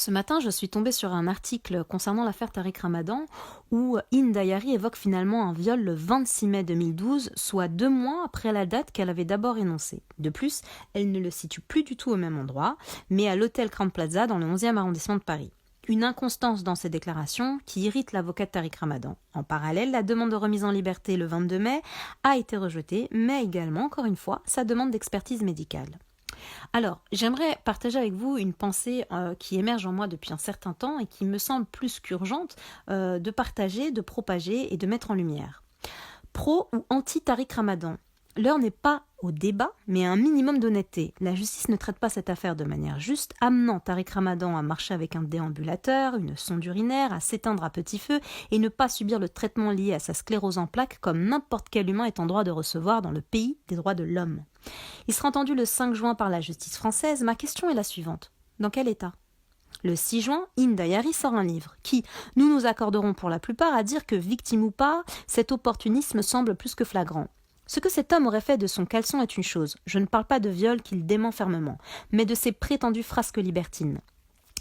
Ce matin, je suis tombée sur un article concernant l'affaire Tariq Ramadan où Hind Ayari évoque finalement un viol le 26 mai 2012, soit 2 mois après la date qu'elle avait d'abord énoncée. De plus, elle ne le situe plus du tout au même endroit, mais à l'hôtel Crowne Plaza dans le 11e arrondissement de Paris. Une inconstance dans ses déclarations qui irrite l'avocat de Tariq Ramadan. En parallèle, la demande de remise en liberté le 22 mai a été rejetée, mais également, encore une fois, sa demande d'expertise médicale. Alors, j'aimerais partager avec vous une pensée qui émerge en moi depuis un certain temps et qui me semble plus qu'urgente de partager, de propager et de mettre en lumière. Pro ou anti-Tariq Ramadan, l'heure n'est pas au débat, mais à un minimum d'honnêteté. La justice ne traite pas cette affaire de manière juste, amenant Tariq Ramadan à marcher avec un déambulateur, une sonde urinaire, à s'éteindre à petit feu et ne pas subir le traitement lié à sa sclérose en plaques comme n'importe quel humain est en droit de recevoir dans le pays des droits de l'homme. Il sera entendu le 5 juin par la justice française. Ma question est la suivante. Dans quel état ? Le 6 juin, Hind Ayari sort un livre qui, nous nous accorderons pour la plupart à dire que, victime ou pas, cet opportunisme semble plus que flagrant. Ce que cet homme aurait fait de son caleçon est une chose. Je ne parle pas de viol qu'il dément fermement, mais de ses prétendues frasques libertines.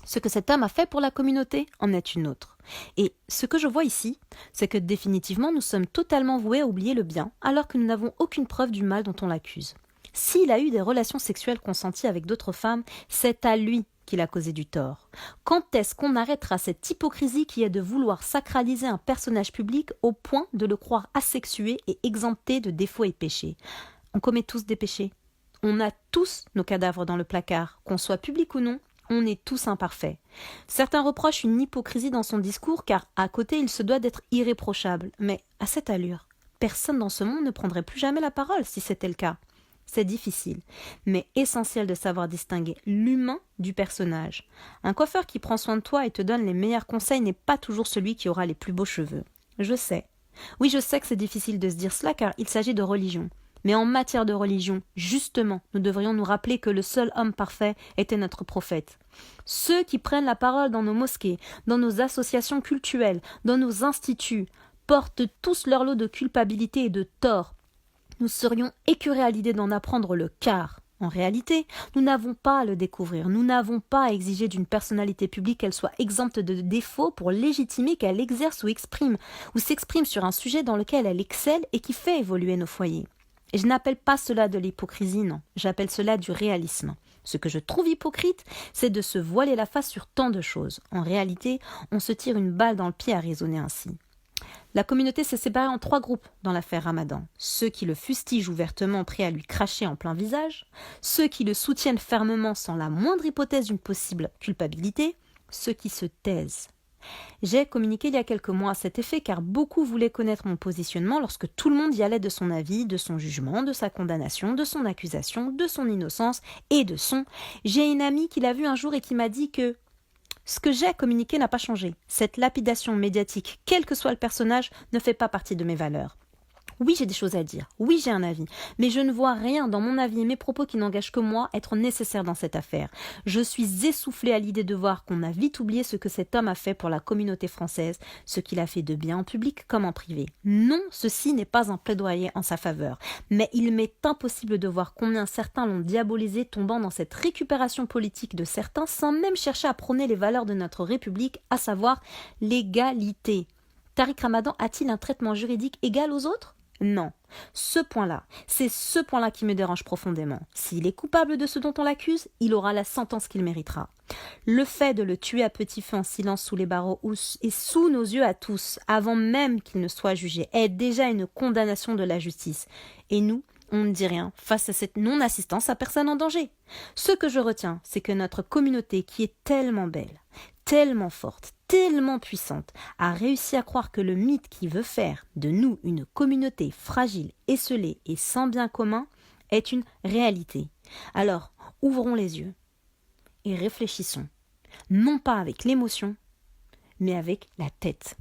Ce que cet homme a fait pour la communauté en est une autre. Et ce que je vois ici, c'est que définitivement nous sommes totalement voués à oublier le bien, alors que nous n'avons aucune preuve du mal dont on l'accuse. S'il a eu des relations sexuelles consenties avec d'autres femmes, c'est à lui qu'il a causé du tort. Quand est-ce qu'on arrêtera cette hypocrisie qui est de vouloir sacraliser un personnage public au point de le croire asexué et exempté de défauts et péchés ? On commet tous des péchés. On a tous nos cadavres dans le placard, qu'on soit public ou non. On est tous imparfaits. Certains reprochent une hypocrisie dans son discours car à côté il se doit d'être irréprochable. Mais à cette allure, personne dans ce monde ne prendrait plus jamais la parole si c'était le cas. C'est difficile, mais essentiel de savoir distinguer l'humain du personnage. Un coiffeur qui prend soin de toi et te donne les meilleurs conseils n'est pas toujours celui qui aura les plus beaux cheveux. Je sais. Oui, je sais que c'est difficile de se dire cela car il s'agit de religion. Mais en matière de religion, justement, nous devrions nous rappeler que le seul homme parfait était notre prophète. Ceux qui prennent la parole dans nos mosquées, dans nos associations cultuelles, dans nos instituts, portent tous leur lot de culpabilité et de tort. Nous serions écœurés à l'idée d'en apprendre le quart. En réalité, nous n'avons pas à le découvrir, nous n'avons pas à exiger d'une personnalité publique qu'elle soit exempte de défauts pour légitimer qu'elle exerce ou s'exprime sur un sujet dans lequel elle excelle et qui fait évoluer nos foyers. Et je n'appelle pas cela de l'hypocrisie, non, j'appelle cela du réalisme. Ce que je trouve hypocrite, c'est de se voiler la face sur tant de choses. En réalité, on se tire une balle dans le pied à raisonner ainsi. La communauté s'est séparée en 3 groupes dans l'affaire Ramadan. Ceux qui le fustigent ouvertement prêts à lui cracher en plein visage, ceux qui le soutiennent fermement sans la moindre hypothèse d'une possible culpabilité, ceux qui se taisent. J'ai communiqué il y a quelques mois à cet effet car beaucoup voulaient connaître mon positionnement lorsque tout le monde y allait de son avis, de son jugement, de sa condamnation, de son accusation, de son innocence et de son « j'ai une amie qui l'a vu un jour et qui m'a dit que… » Ce que j'ai communiqué n'a pas changé. Cette lapidation médiatique, quel que soit le personnage, ne fait pas partie de mes valeurs. Oui, j'ai des choses à dire. Oui, j'ai un avis. Mais je ne vois rien dans mon avis et mes propos qui n'engagent que moi être nécessaire dans cette affaire. Je suis essoufflée à l'idée de voir qu'on a vite oublié ce que cet homme a fait pour la communauté française, ce qu'il a fait de bien en public comme en privé. Non, ceci n'est pas un plaidoyer en sa faveur. Mais il m'est impossible de voir combien certains l'ont diabolisé, tombant dans cette récupération politique de certains sans même chercher à prôner les valeurs de notre République, à savoir l'égalité. Tariq Ramadan a-t-il un traitement juridique égal aux autres ? Non, c'est ce point-là qui me dérange profondément. S'il est coupable de ce dont on l'accuse, il aura la sentence qu'il méritera. Le fait de le tuer à petit feu en silence sous les barreaux et sous nos yeux à tous, avant même qu'il ne soit jugé, est déjà une condamnation de la justice. Et nous, on ne dit rien face à cette non-assistance à personne en danger. Ce que je retiens, c'est que notre communauté, qui est tellement belle, tellement forte, tellement puissante, a réussi à croire que le mythe qui veut faire de nous une communauté fragile, esseulée et sans bien commun est une réalité. Alors, ouvrons les yeux et réfléchissons, non pas avec l'émotion, mais avec la tête.